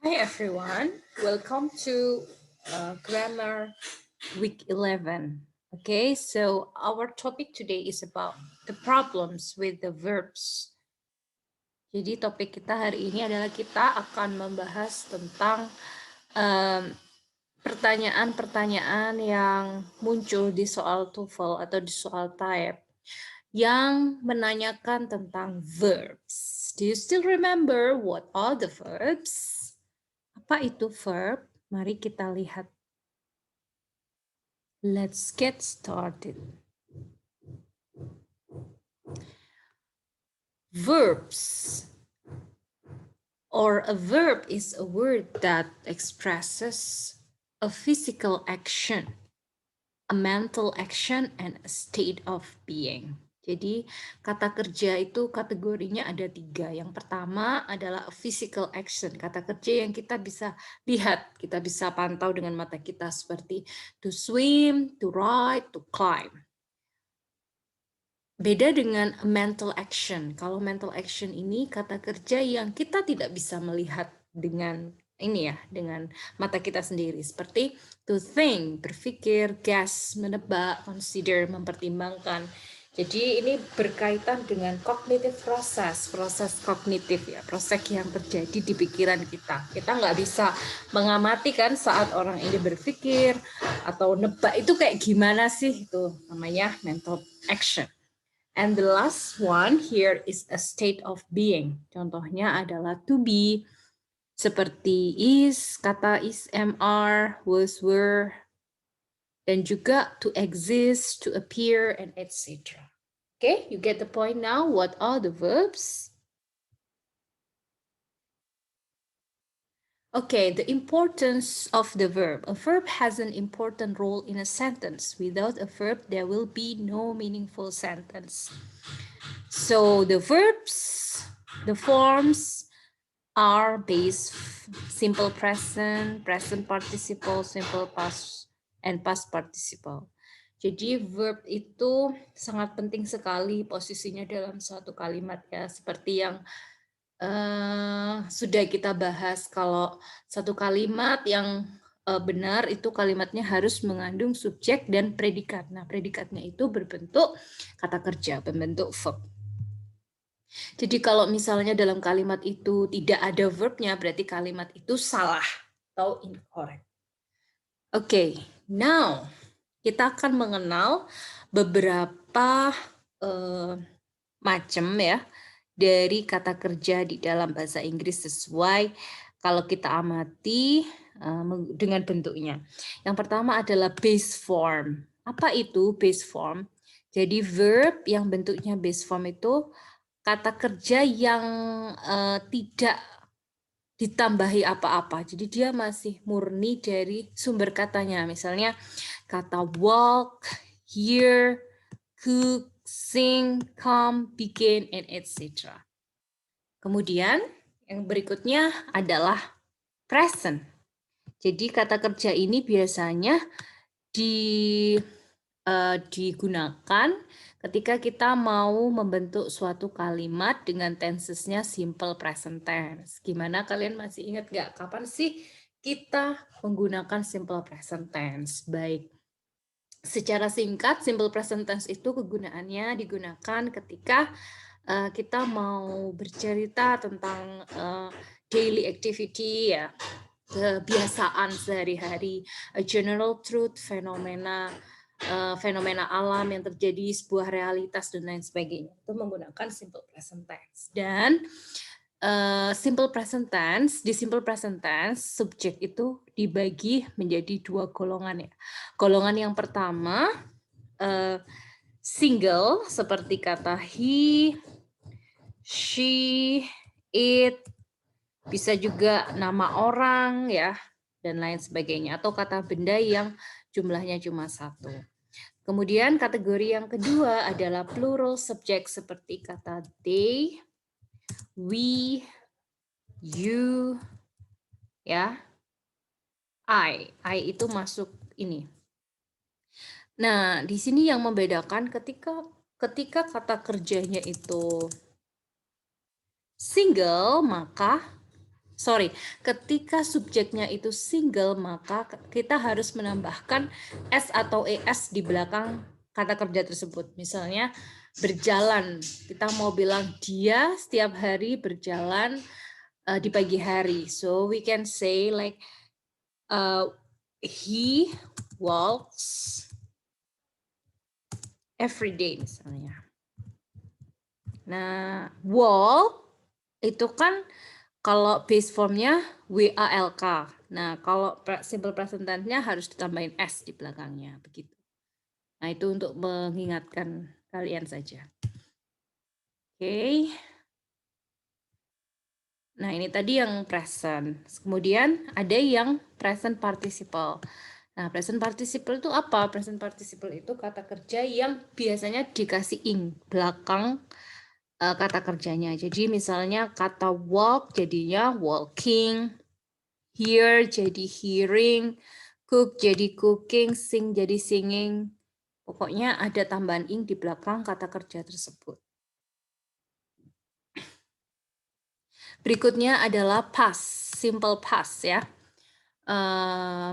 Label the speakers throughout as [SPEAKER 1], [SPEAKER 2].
[SPEAKER 1] Hi everyone, welcome to Grammar Week 11. Okay, so our topic today is about the problems with the verbs. Jadi topik kita hari ini adalah kita akan membahas tentang pertanyaan-pertanyaan yang muncul di soal TOEFL atau di soal type yang menanyakan tentang verbs. Do you still remember what are the verbs? Apa itu verb? Mari kita lihat. Let's get started. Verbs, or a verb is a word that expresses a physical action, a mental action, and a state of being. Jadi kata kerja itu kategorinya ada 3. Yang pertama adalah a physical action, kata kerja yang kita bisa lihat, kita bisa pantau dengan mata kita seperti to swim, to ride, to climb. Beda dengan mental action. Kalau mental action ini kata kerja yang kita tidak bisa melihat dengan ini ya, dengan mata kita sendiri. Seperti to think, berpikir, guess, menebak, consider, mempertimbangkan. Jadi ini berkaitan dengan cognitive proses kognitif ya, proses yang terjadi di pikiran kita. Kita nggak bisa mengamati kan saat orang ini berpikir atau nebak itu kayak gimana sih, itu namanya mental action. And the last one here is a state of being. Contohnya adalah to be, seperti is, kata is, mr, was, were, dan juga to exist, to appear, and etc. Okay, you get the point now. What are the verbs? Okay, the importance of the verb. A verb has an important role in a sentence. Without a verb, there will be no meaningful sentence. So the verbs, the forms are base, simple present, present participle, simple past, and past participle. Jadi verb itu sangat penting sekali posisinya dalam suatu kalimat ya, seperti yang sudah kita bahas. Kalau satu kalimat yang benar itu kalimatnya harus mengandung subjek dan predikat. Nah, predikatnya itu berbentuk kata kerja, berbentuk verb. Jadi kalau misalnya dalam kalimat itu tidak ada verbnya, berarti kalimat itu salah atau incorrect. Oke, now kita akan mengenal beberapa macam ya dari kata kerja di dalam bahasa Inggris sesuai kalau kita amati dengan bentuknya. Yang pertama adalah base form. Apa itu base form? Jadi verb yang bentuknya base form itu kata kerja yang tidak ditambahi apa-apa. Jadi dia masih murni dari sumber katanya. Misalnya kata walk, hear, cook, sing, come, begin, and etc. Kemudian yang berikutnya adalah present. Jadi kata kerja ini biasanya digunakan ketika kita mau membentuk suatu kalimat dengan tensesnya simple present tense. Gimana, kalian masih ingat nggak kapan sih kita menggunakan simple present tense? Baik, secara singkat simple present tense itu kegunaannya digunakan ketika kita mau bercerita tentang daily activity ya, kebiasaan sehari-hari, a general truth, fenomena alam yang terjadi, sebuah realitas dan lain sebagainya. Itu menggunakan simple present tense. Dan simple present tense, di simple present tense subjek itu dibagi menjadi 2 golongan ya. Golongan yang pertama single seperti kata he, she, it, bisa juga nama orang ya dan lain sebagainya, atau kata benda yang jumlahnya cuma 1. Kemudian kategori yang kedua adalah plural subject seperti kata they, we, you, ya, I itu masuk ini. Nah, di sini yang membedakan ketika kata kerjanya itu single, maka ketika subjeknya itu single, maka kita harus menambahkan S atau ES di belakang kata kerja tersebut. Misalnya berjalan, kita mau bilang dia setiap hari berjalan di pagi hari. So we can say like he walks every day misalnya. Nah, walk itu kan kalau base formnya WALK. Nah, kalau simple present tense-nya harus ditambahin S di belakangnya, begitu. Nah, itu untuk mengingatkan kalian saja. Oke. Nah, ini tadi yang present. Kemudian ada yang present participle. Nah, present participle itu apa? Present participle itu kata kerja yang biasanya dikasih ing belakang kata kerjanya. Jadi misalnya kata walk jadinya walking, hear jadi hearing, cook jadi cooking, sing jadi singing. Pokoknya ada tambahan ing di belakang kata kerja tersebut. Berikutnya adalah past, simple past ya.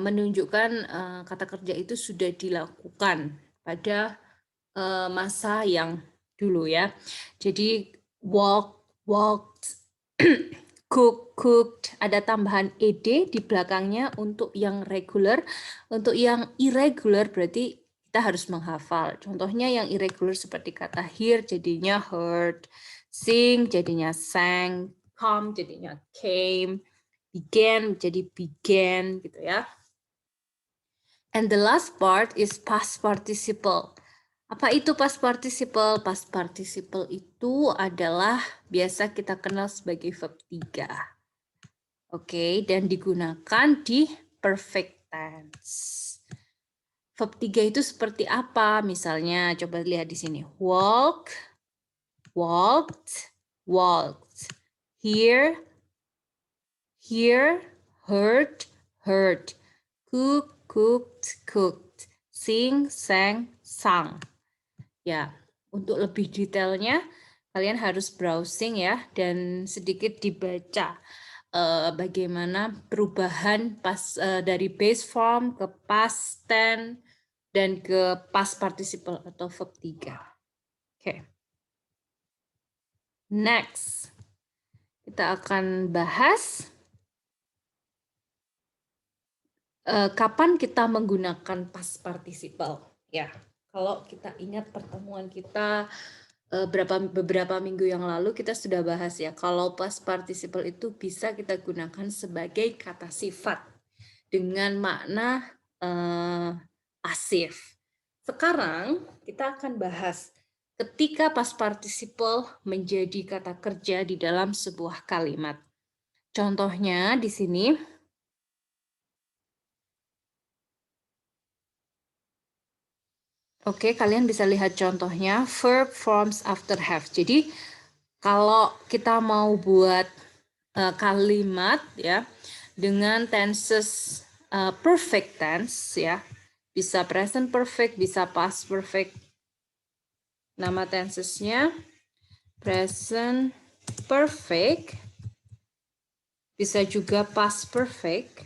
[SPEAKER 1] Menunjukkan kata kerja itu sudah dilakukan pada masa yang dulu ya. Jadi walk, walked, cook, cooked, ada tambahan ed di belakangnya untuk yang regular. Untuk yang irregular berarti kita harus menghafal. Contohnya yang irregular seperti kata hear jadinya heard, sing jadinya sang, come jadinya came, began jadi began gitu ya. And the last part is past participle. Apa itu past participle? Past participle itu adalah biasa kita kenal sebagai verb 3. Oke, dan digunakan di perfect tense. Verb 3 itu seperti apa? Misalnya coba lihat di sini. Walk, walked, walked. Hear, hear, heard, heard. Cook, cooked, cooked. Sing, sang, sang. Ya, untuk lebih detailnya kalian harus browsing ya dan sedikit dibaca bagaimana perubahan dari base form ke past tense dan ke past participle atau verb 3. Oke. Next. Kita akan bahas kapan kita menggunakan past participle. Ya, kalau kita ingat pertemuan kita beberapa minggu yang lalu kita sudah bahas ya, kalau past participle itu bisa kita gunakan sebagai kata sifat dengan makna pasif. Sekarang kita akan bahas ketika past participle menjadi kata kerja di dalam sebuah kalimat. Contohnya di sini. Oke, kalian bisa lihat contohnya verb forms after have. Jadi kalau kita mau buat kalimat ya dengan tenses perfect tense ya, bisa present perfect, bisa past perfect. Nama tensesnya present perfect, bisa juga past perfect.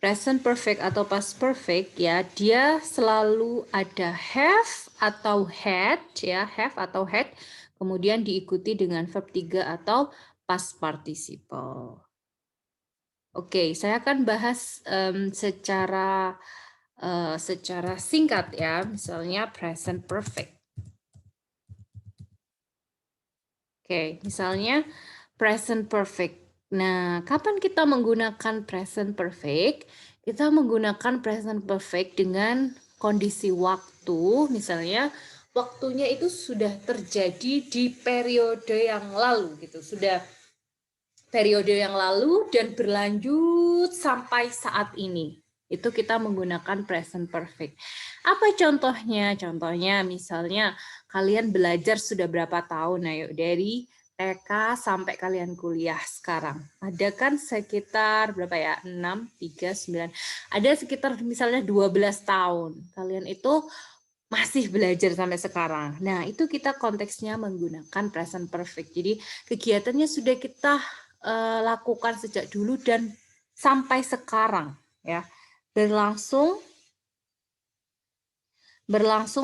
[SPEAKER 1] Present perfect atau past perfect ya, dia selalu ada have atau had ya, have atau had, kemudian diikuti dengan verb 3 atau past participle. Oke, saya akan bahas secara singkat ya, misalnya present perfect. Oke, misalnya present perfect. Nah, kapan kita menggunakan present perfect? Kita menggunakan present perfect dengan kondisi waktu, misalnya waktunya itu sudah terjadi di periode yang lalu gitu. Sudah periode yang lalu dan berlanjut sampai saat ini. Itu kita menggunakan present perfect. Apa contohnya? Contohnya misalnya kalian belajar sudah berapa tahun? Ayo dari TK sampai kalian kuliah sekarang. Ada kan sekitar berapa ya? 6, 3, 9. Ada sekitar misalnya 12 tahun. Kalian itu masih belajar sampai sekarang. Nah, itu kita konteksnya menggunakan present perfect. Jadi, kegiatannya sudah kita lakukan sejak dulu dan sampai sekarang, ya. Berlangsung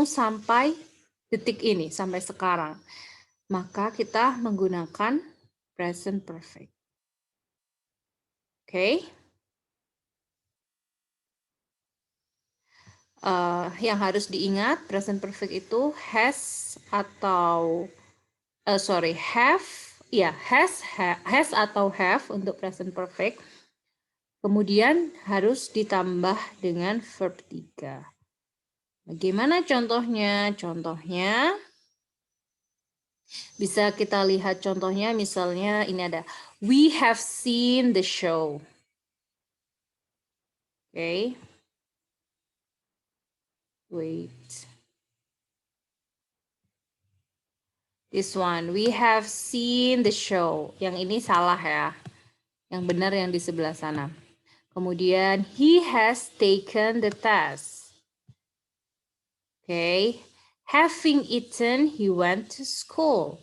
[SPEAKER 1] sampai detik ini, sampai sekarang. Maka kita menggunakan present perfect. Oke. Yang harus diingat, present perfect itu has atau have, ya has atau have untuk present perfect. Kemudian harus ditambah dengan verb 3. Bagaimana contohnya? Contohnya bisa kita lihat contohnya, misalnya ini ada we have seen the show. Oke. Wait. This one, we have seen the show. Yang ini salah ya. Yang benar yang di sebelah sana. Kemudian, he has taken the test. Okay. Having eaten, he went to school.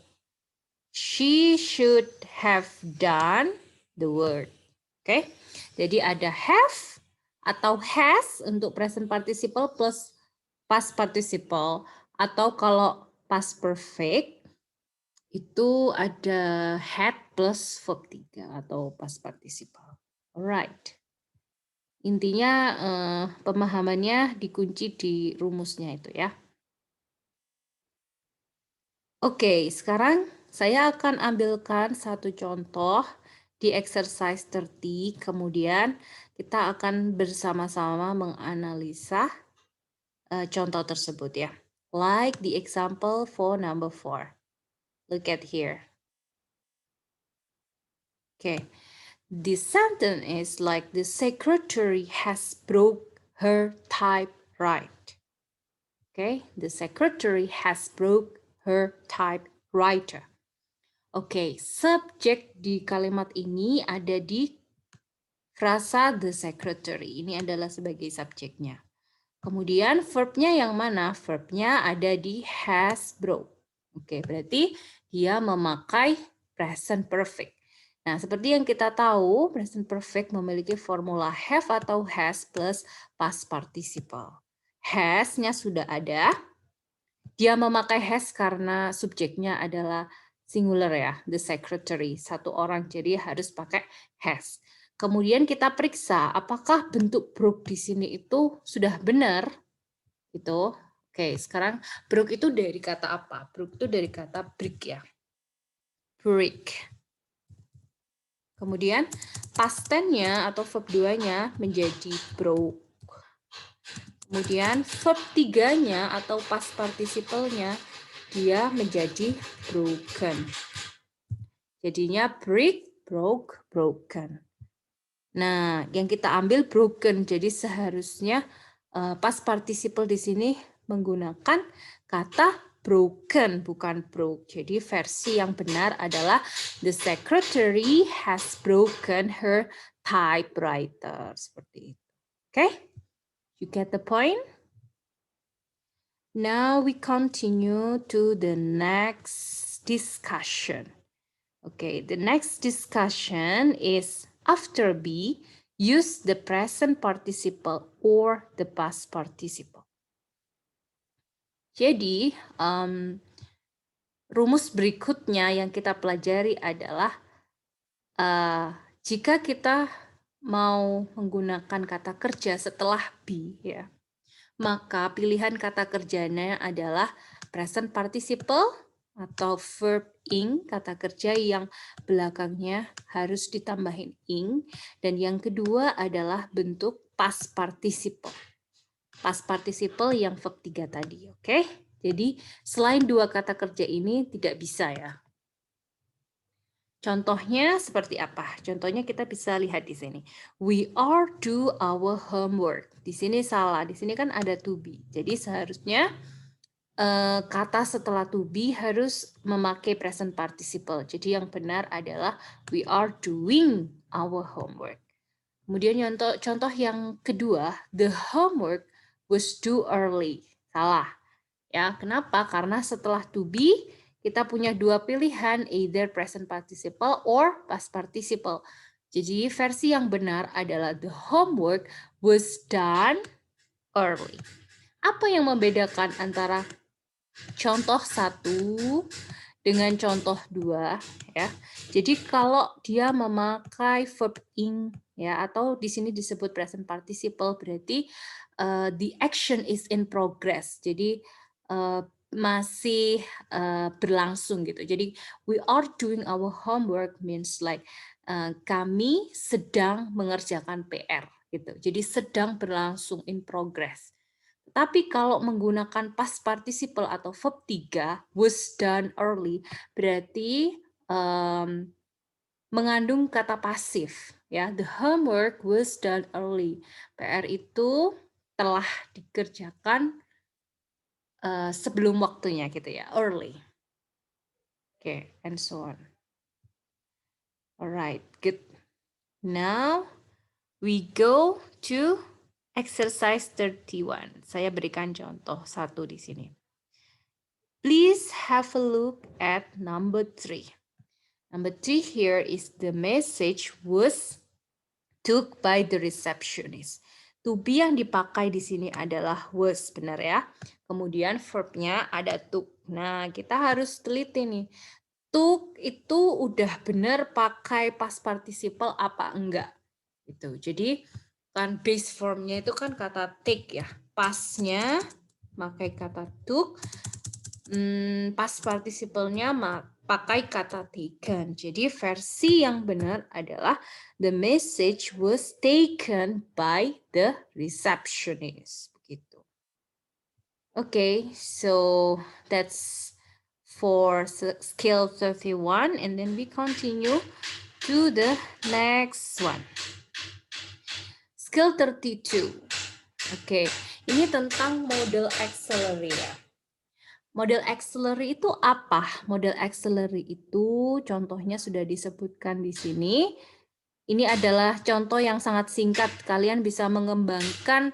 [SPEAKER 1] She should have done the word. Okay. Jadi ada have atau has untuk present participle plus past participle. Atau kalau past perfect, itu ada had plus verb 3 atau past participle. Alright. Intinya pemahamannya dikunci di rumusnya itu ya. Oke, sekarang saya akan ambilkan satu contoh di exercise 30. Kemudian kita akan bersama-sama menganalisa contoh tersebut ya. Like the example for number 4. Look at here. Okay. The sentence is like the secretary has broke her typewriter. Okay, the secretary has broke her typewriter. Okay, subjek di kalimat ini ada di frasa the secretary. Ini adalah sebagai subjeknya. Kemudian verbnya yang mana? Verbnya ada di has broke. Oke, berarti dia memakai present perfect. Nah, seperti yang kita tahu, present perfect memiliki formula have atau has plus past participle. Has-nya sudah ada. Dia memakai has karena subjeknya adalah singular ya, the secretary, satu orang, jadi harus pakai has. Kemudian kita periksa apakah bentuk broke di sini itu sudah benar, gitu. Oke, sekarang broke itu dari kata apa? Broke itu dari kata break ya, break. Kemudian past tense-nya atau verb 2-nya menjadi broke. Kemudian verb 3-nya atau past participle-nya dia menjadi broken. Jadinya break, broke, broken. Nah, yang kita ambil broken. Jadi seharusnya past participle di sini menggunakan kata broken, bukan broke. Jadi versi yang benar adalah the secretary has broken her typewriter. Seperti itu. Okay? You get the point? Now we continue to the next discussion. Okay, the next discussion is after be, use the present participle or the past participle. Jadi, rumus berikutnya yang kita pelajari adalah jika kita mau menggunakan kata kerja setelah be, ya, maka pilihan kata kerjanya adalah present participle atau verb ing, kata kerja yang belakangnya harus ditambahin ing. Dan yang kedua adalah bentuk past participle. Past participle yang verb 3 tadi, oke? Jadi selain dua kata kerja ini tidak bisa ya. Contohnya seperti apa? Contohnya kita bisa lihat di sini. We are do our homework. Di sini salah. Di sini kan ada to be. Jadi seharusnya kata setelah to be harus memakai present participle. Jadi yang benar adalah we are doing our homework. Kemudian contoh yang kedua, the homework was due early. Salah. Ya, kenapa? Karena setelah to be kita punya dua pilihan, either present participle or past participle. Jadi versi yang benar adalah the homework was done early. Apa yang membedakan antara contoh 1 dengan contoh 2 ya. Jadi kalau dia memakai verb ing ya, atau di sini disebut present participle, berarti the action is in progress. Jadi masih berlangsung gitu. Jadi we are doing our homework means like kami sedang mengerjakan PR gitu. Jadi sedang berlangsung, in progress. Tapi kalau menggunakan past participle atau verb 3 was done early, berarti mengandung kata pasif ya. The homework was done early. PR itu telah dikerjakan sebelum waktunya gitu ya, early. Okay, and so on. Alright, good. Now we go to exercise 31. Saya berikan contoh 1 di sini. Please have a look at number 3. Number 3 here is the message was took by the receptionist. To be yang dipakai di sini adalah was, benar ya. Kemudian verbnya ada took. Nah, kita harus teliti nih. Took itu udah benar pakai past participle apa enggak? Gitu. Jadi kan base formnya itu kan kata take ya. Pastnya pakai kata took. Past participle-nya pakai kata taken. Jadi versi yang benar adalah the message was taken by the receptionist. Begitu. Okay, so that's for skill 31, and then we continue to the next one. Skill 32. Oke, ini tentang model auxiliary ya. Model auxiliary itu apa? Model auxiliary itu contohnya sudah disebutkan di sini. Ini adalah contoh yang sangat singkat. Kalian bisa mengembangkan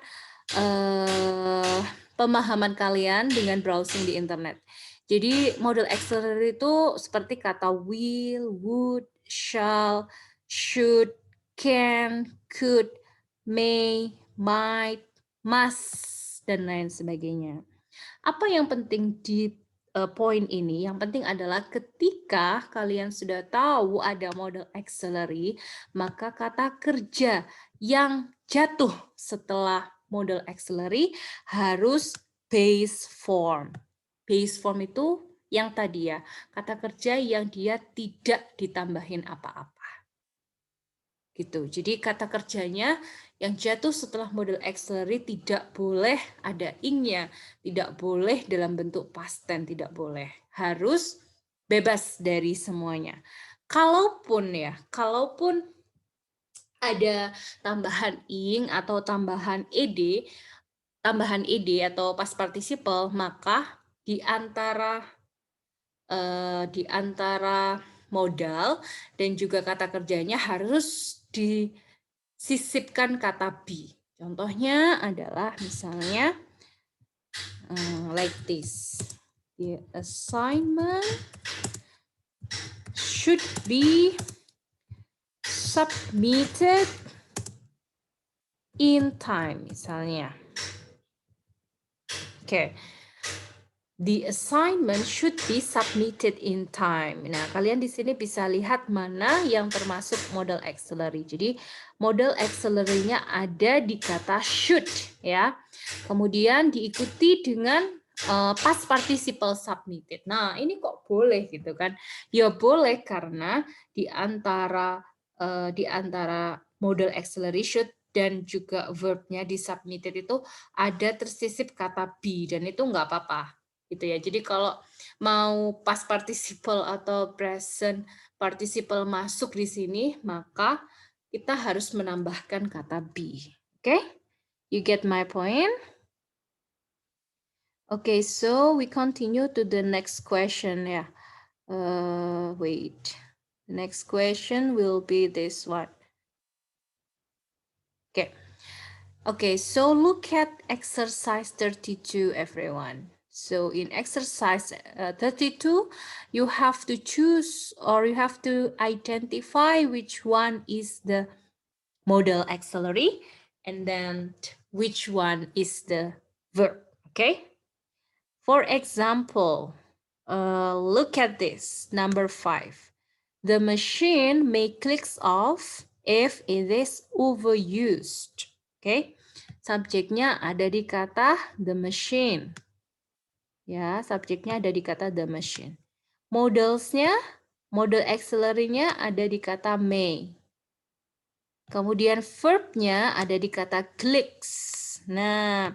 [SPEAKER 1] pemahaman kalian dengan browsing di internet. Jadi model auxiliary itu seperti kata will, would, shall, should, can, could, may, might, must, dan lain sebagainya. Apa yang penting di poin ini? Yang penting adalah ketika kalian sudah tahu ada model auxiliary, maka kata kerja yang jatuh setelah model auxiliary harus base form. Base form itu yang tadi ya, kata kerja yang dia tidak ditambahin apa-apa. Gitu. Jadi kata kerjanya yang jatuh setelah model auxiliary tidak boleh ada ing-nya, tidak boleh dalam bentuk past tense, tidak boleh. Harus bebas dari semuanya. Kalaupun ada tambahan ing atau tambahan ed atau past participle, maka di antara modal dan juga kata kerjanya harus disisipkan kata be. Contohnya adalah misalnya like this. The assignment should be submitted in time misalnya. Oke. The assignment should be submitted in time. Nah, kalian di sini bisa lihat mana yang termasuk model auxiliary. Jadi, model auxiliary-nya ada di kata should, ya. Kemudian diikuti dengan past participle submitted. Nah, ini kok boleh gitu kan? Ya boleh karena di antara model auxiliary should dan juga verb-nya di submitted itu ada tersisip kata be, dan itu nggak apa-apa. Gitu ya. Jadi kalau mau past participle atau present participle masuk di sini, maka kita harus menambahkan kata be. Oke? You get my point? Okay, so we continue to the next question ya. Wait. The next question will be this one. Okay. Okay, so look at exercise 32, everyone. So in exercise 32, you have to choose or you have to identify which one is the modal auxiliary and then which one is the verb. Okay. For example, look at this, number 5. The machine may clicks off if it is overused. Okay, subjeknya ada di kata the machine. Ya, subjeknya ada di kata the machine. Modalsnya, modal auxiliary-nya ada di kata may. Kemudian verbnya ada di kata clicks. Nah,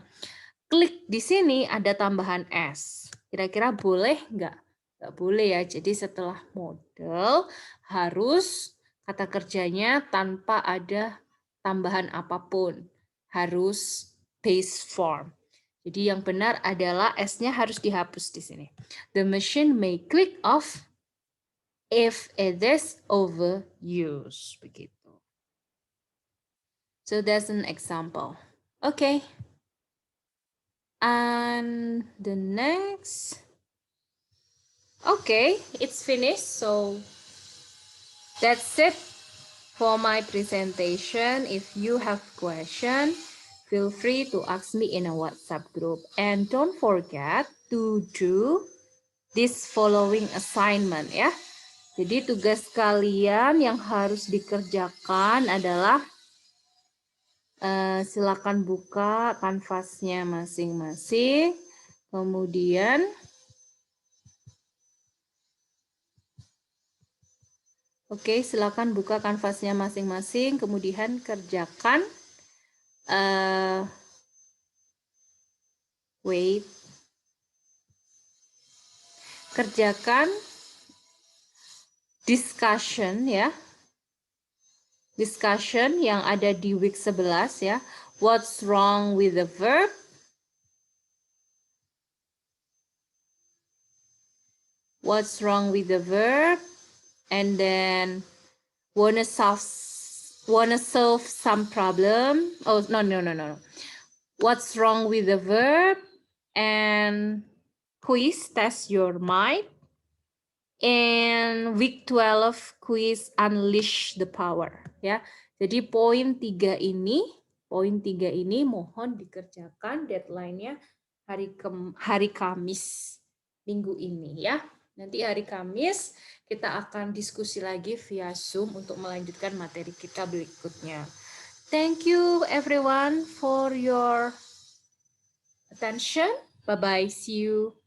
[SPEAKER 1] klik di sini ada tambahan S. Kira-kira boleh nggak? Nggak boleh ya. Jadi setelah modal harus kata kerjanya tanpa ada tambahan apapun. Harus base form. Jadi yang benar adalah S-nya harus dihapus di sini. The machine may click off if it is overused. Begitu. So that's an example. Okay. And the next. Okay, it's finished. So that's it for my presentation. If you have question, feel free to ask me in a WhatsApp group. And don't forget to do this following assignment ya. Jadi tugas kalian yang harus dikerjakan adalah silakan buka kanvasnya masing-masing. Kemudian oke, silakan buka kanvasnya masing-masing, kemudian kerjakan kerjakan discussion ya. Discussion yang ada di week 11 ya. What's wrong with the verb? What's wrong with the verb? And then wanna solve some problem. Oh, no. What's wrong with the verb? And quiz, test your mind. And week 12 quiz, unleash the power ya. Jadi poin 3 ini mohon dikerjakan, deadline-nya hari Kamis minggu ini ya. Nanti hari Kamis kita akan diskusi lagi via Zoom untuk melanjutkan materi kita berikutnya. Thank you everyone for your attention. Bye-bye. See you.